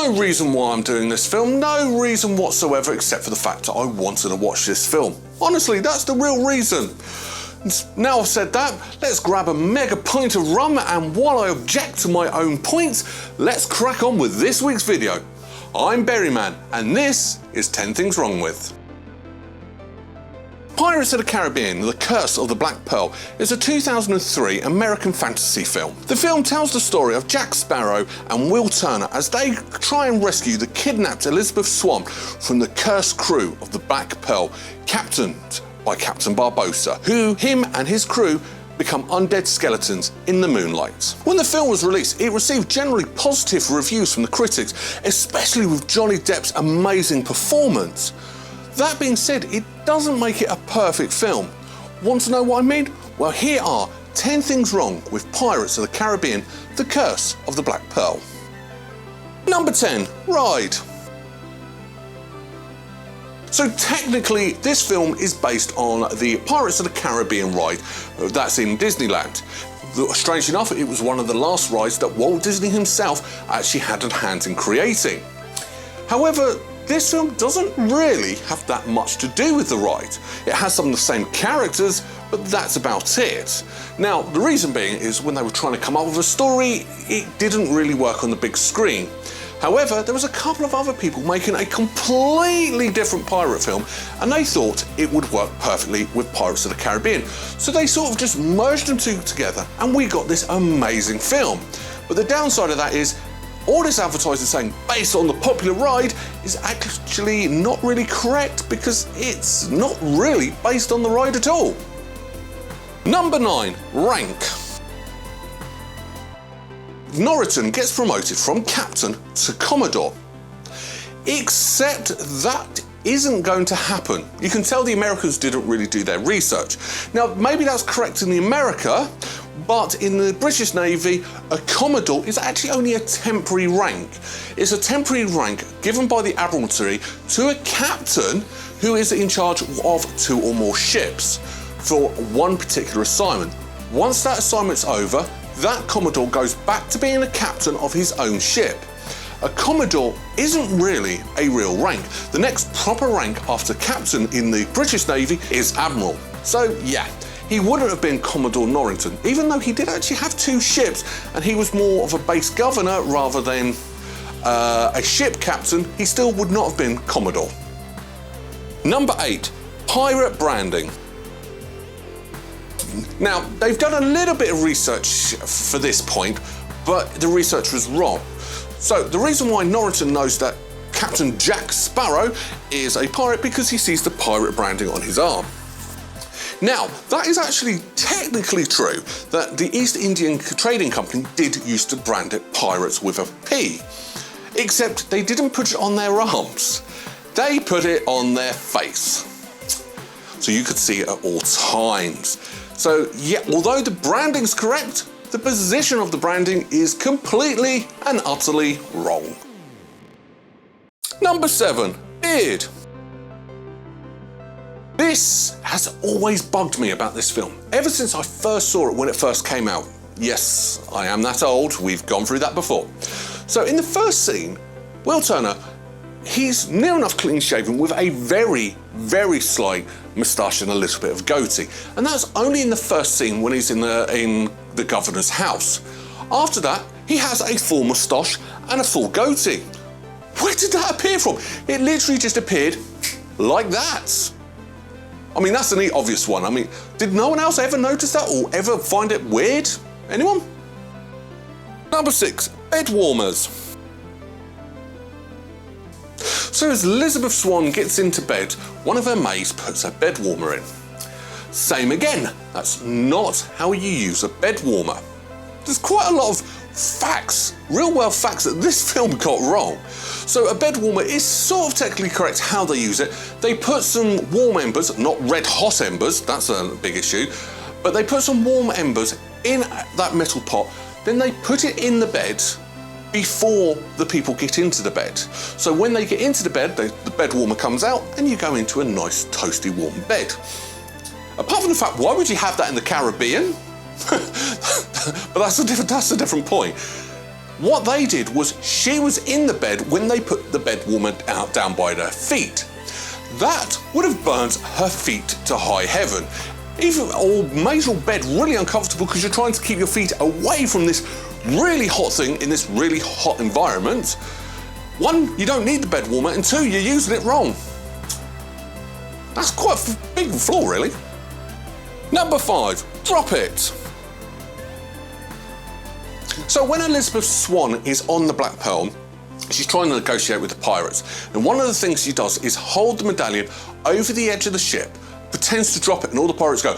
no reason why I'm doing this film, no reason whatsoever except for the fact that I wanted to watch this film. Honestly, that's the real reason. Now I've said that, let's grab a mega pint of rum, and while I object to my own points, let's crack on with this week's video. I'm Berryman, and this is 10 Things Wrong With. Pirates of the Caribbean: The Curse of the Black Pearl is a 2003 American fantasy film. The film tells the story of Jack Sparrow and Will Turner as they try and rescue the kidnapped Elizabeth Swann from the cursed crew of the Black Pearl, captained by Captain Barbossa, who him and his crew become undead skeletons in the moonlight. When the film was released, it received generally positive reviews from the critics, especially with Johnny Depp's amazing performance. That being said, it doesn't make it a perfect film. Want to know what I mean? Well, here are 10 things wrong with Pirates of the Caribbean: The Curse of the Black Pearl. Number 10, ride. So technically, this film is based on the Pirates of the Caribbean ride that's in Disneyland. Strangely enough, it was one of the last rides that Walt Disney himself actually had a hand in creating. However, this film doesn't really have that much to do with the ride. It has some of the same characters, but that's about it. Now, the reason being is when they were trying to come up with a story, it didn't really work on the big screen. However, there was a couple of other people making a completely different pirate film, and they thought it would work perfectly with Pirates of the Caribbean. So they sort of just merged them two together, and we got this amazing film. But the downside of that is, all this advertising saying based on the popular ride is actually not really correct, because it's not really based on the ride at all. Number 9, rank. Norrington gets promoted from captain to commodore, except that isn't going to happen. You can tell the Americans didn't really do their research. Now, maybe that's correct in the America, but in the British Navy, a commodore is actually only a temporary rank. It's a temporary rank given by the Admiralty to a captain who is in charge of 2 or more ships for one particular assignment. Once that assignment's over, that commodore goes back to being a captain of his own ship. A commodore isn't really a real rank. The next proper rank after captain in the British Navy is admiral. So yeah, he wouldn't have been Commodore Norrington, even though he did actually have 2 ships and he was more of a base governor rather than a ship captain. He still would not have been Commodore. Number 8, pirate branding. Now, they've done a little bit of research for this point, but the research was wrong. So the reason why Norrington knows that Captain Jack Sparrow is a pirate because he sees the pirate branding on his arm. Now, that is actually technically true, that the East Indian Trading Company did used to brand it pirates with a P, except they didn't put it on their arms. They put it on their face, so you could see it at all times. So yeah, although the branding's correct, the position of the branding is completely and utterly wrong. Number 7, beard. This has always bugged me about this film, ever since I first saw it when it first came out. Yes, I am that old, we've gone through that before. So in the first scene, Will Turner, he's near enough clean shaven with a very, very slight moustache and a little bit of goatee. And that's only in the first scene when he's in the governor's house. After that, he has a full moustache and a full goatee. Where did that appear from? It literally just appeared like that. I mean, that's an obvious one. I mean, did no one else ever notice that or ever find it weird? Anyone? Number 6, bed warmers. So as Elizabeth Swann gets into bed, one of her maids puts her bed warmer in. Same again, that's not how you use a bed warmer. There's quite a lot of facts, real world facts that this film got wrong. So a bed warmer is sort of technically correct how they use it. They put some warm embers, not red hot embers, that's a big issue, but they put some warm embers in that metal pot, then they put it in the bed before the people get into the bed. So when they get into the bed, the bed warmer comes out and you go into a nice toasty warm bed. Apart from the fact, why would you have that in the Caribbean? But that's a different point. What they did was she was in the bed when they put the bed warmer down by her feet. That would have burnt her feet to high heaven. Or made your bed really uncomfortable because you're trying to keep your feet away from this really hot thing in this really hot environment. One, you don't need the bed warmer, and two, you're using it wrong. That's quite a big flaw, really. Number 5, drop it. So when Elizabeth Swann is on the Black Pearl, she's trying to negotiate with the pirates. And one of the things she does is hold the medallion over the edge of the ship, pretends to drop it, and all the pirates go,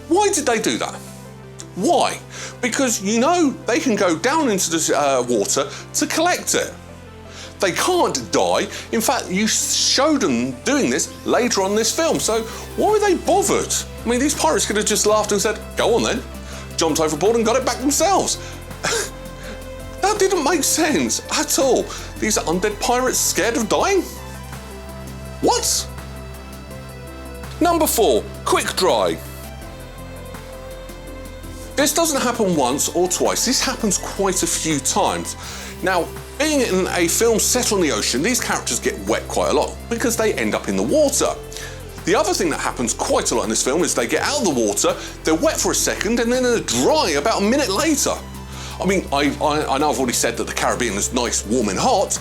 Why did they do that? Why? Because you know they can go down into the water to collect it. They can't die. In fact, you showed them doing this later on in this film, so why were they bothered? I mean, these pirates could have just laughed and said, go on then, jumped overboard and got it back themselves. That didn't make sense at all. These are undead pirates scared of dying? What? Number 4, quick dry. This doesn't happen once or twice, this happens quite a few times. Now, being in a film set on the ocean, these characters get wet quite a lot because they end up in the water. The other thing that happens quite a lot in this film is they get out of the water, they're wet for a second, and then they're dry about a minute later. I mean, I know I've already said that the Caribbean is nice, warm and hot,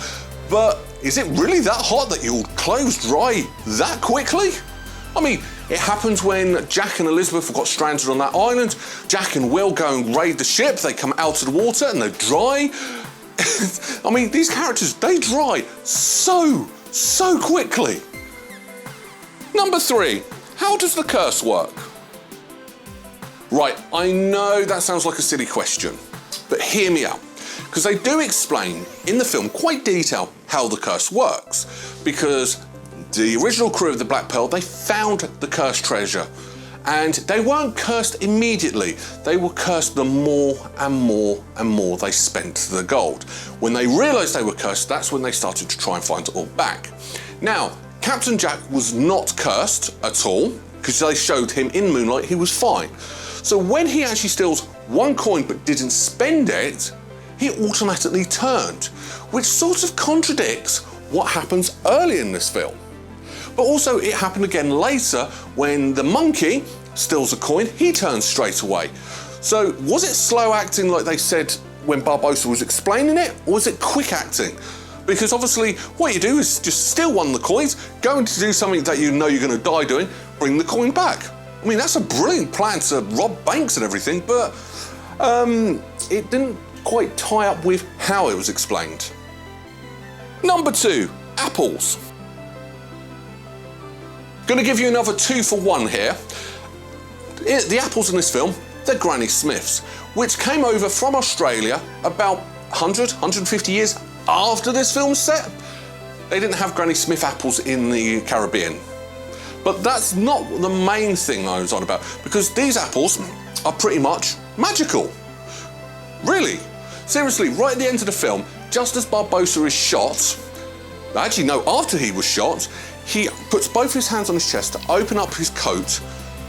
but is it really that hot that your clothes dry that quickly? I mean, it happens when Jack and Elizabeth have got stranded on that island. Jack and Will go and raid the ship, they come out of the water and they're dry. I mean, these characters, they dry so quickly. Number 3, how does the curse work? Right, I know that sounds like a silly question, but hear me out. Because they do explain in the film quite detailed how the curse works. Because the original crew of the Black Pearl, they found the cursed treasure. And they weren't cursed immediately. They were cursed the more and more and more they spent the gold. When they realised they were cursed, that's when they started to try and find it all back. Now, Captain Jack was not cursed at all, because they showed him in Moonlight he was fine. So when he actually steals one coin but didn't spend it, he automatically turned, which sort of contradicts what happens early in this film. But also it happened again later when the monkey steals a coin, he turns straight away. So was it slow acting like they said when Barbossa was explaining it, or was it quick acting? Because obviously what you do is just steal one of the coins, go in to do something that you know you're going to die doing, bring the coin back. I mean, that's a brilliant plan to rob banks and everything, but it didn't quite tie up with how it was explained. Number 2, apples. Gonna give you another 2 for 1 here. The apples in this film, they're Granny Smiths, which came over from Australia about 100, 150 years after this film's set. They didn't have Granny Smith apples in the Caribbean. But that's not the main thing I was on about, because these apples are pretty much magical. Really. Seriously, right at the end of the film, just as Barbossa is shot, actually no, after he was shot, he puts both his hands on his chest to open up his coat,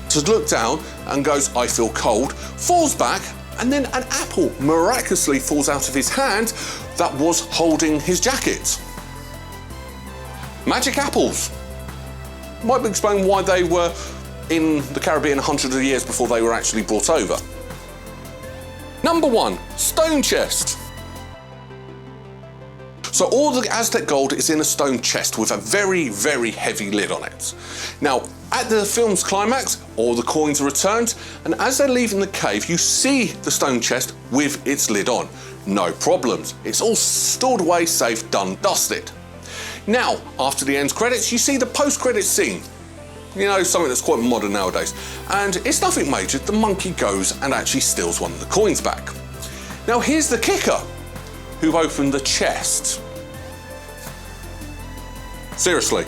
to look down and goes, I feel cold, falls back, and then an apple miraculously falls out of his hand that was holding his jacket. Magic apples. Might explain why they were in the Caribbean hundreds of years before they were actually brought over. Number 1, stone chest. So all the Aztec gold is in a stone chest with a very, very heavy lid on it. Now, at the film's climax, all the coins are returned, and as they're leaving the cave, you see the stone chest with its lid on. No problems. It's all stored away, safe, done, dusted. Now, after the end credits, you see the post-credits scene. You know, something that's quite modern nowadays. And it's nothing major, the monkey goes and actually steals one of the coins back. Now here's the kicker. Who opened the chest? Seriously,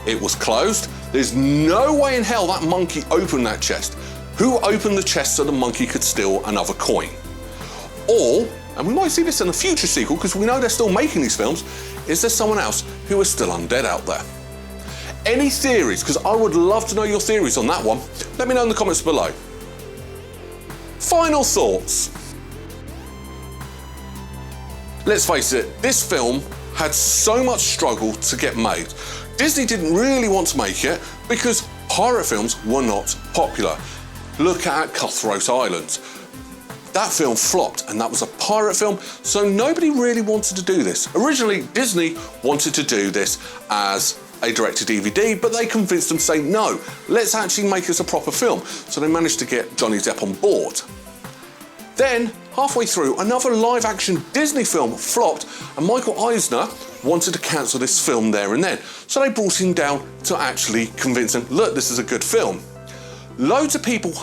it was closed. There's no way in hell that monkey opened that chest. Who opened the chest so the monkey could steal another coin? Or, and we might see this in a future sequel because we know they're still making these films, is there someone else who is still undead out there? Any theories? Because I would love to know your theories on that one. Let me know in the comments below. Final thoughts. Let's face it, this film had so much struggle to get made. Disney didn't really want to make it because pirate films were not popular. Look at Cutthroat Island. That film flopped, and that was a pirate film, so nobody really wanted to do this. Originally, Disney wanted to do this as a direct-to-DVD, but they convinced them, saying, no, let's actually make this a proper film. So they managed to get Johnny Depp on board. Then, halfway through, another live-action Disney film flopped, and Michael Eisner wanted to cancel this film there and then. So they brought him down to actually convince him, look, this is a good film. Loads of people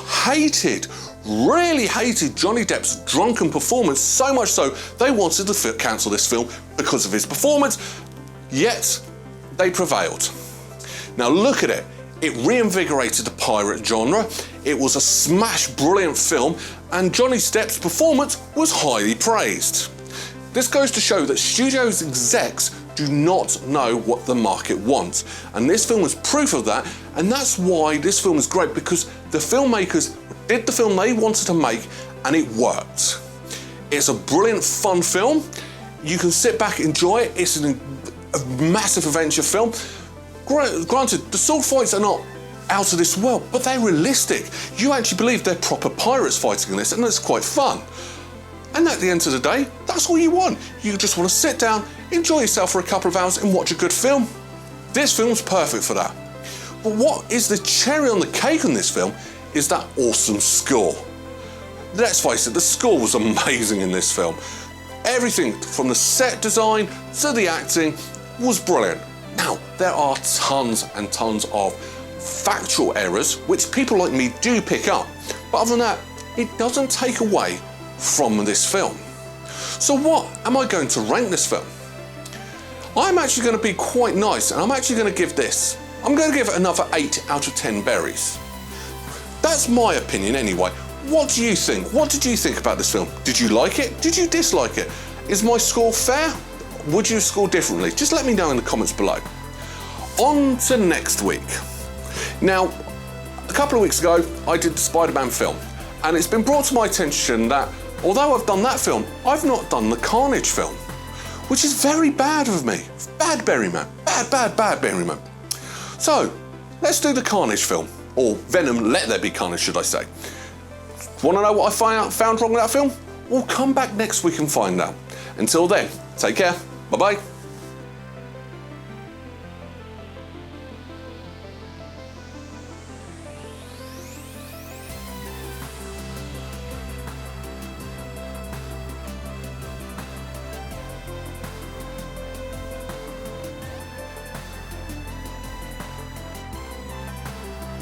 really hated Johnny Depp's drunken performance, so much so they wanted to cancel this film because of his performance, yet they prevailed. Now look at it. It reinvigorated the pirate genre, it was a smash brilliant film, and Johnny Depp's performance was highly praised. This goes to show that studios execs do not know what the market wants, and this film was proof of that, and that's why this film is great, because the filmmakers did the film they wanted to make and it worked. It's a brilliant fun film, you can sit back and enjoy it, it's a massive adventure film. Granted, the sword fights are not out of this world, but they're realistic. You actually believe they're proper pirates fighting in this, and it's quite fun. And at the end of the day, that's all you want. You just want to sit down, enjoy yourself for a couple of hours and watch a good film. This film's perfect for that. But what is the cherry on the cake on this film is that awesome score. Let's face it, the score was amazing in this film. Everything from the set design to the acting was brilliant. Now, there are tons and tons of factual errors, which people like me do pick up. But other than that, it doesn't take away from this film. So what am I going to rank this film? I'm actually going to be quite nice, and I'm actually going to give this, I'm going to give it another 8 out of 10 berries. That's my opinion anyway. What do you think? What did you think about this film? Did you like it? Did you dislike it? Is my score fair? Would you score differently? Just let me know in the comments below. On to next week. Now, a couple of weeks ago, I did the Spider-Man film, and it's been brought to my attention that although I've done that film, I've not done the Carnage film, which is very bad of me. Bad Berryman. Bad Berryman. So, let's do the Carnage film, or Venom, Let There Be Carnage, should I say. Want to know what I found wrong with that film? Well, come back next week and find out. Until then, take care. Bye-bye.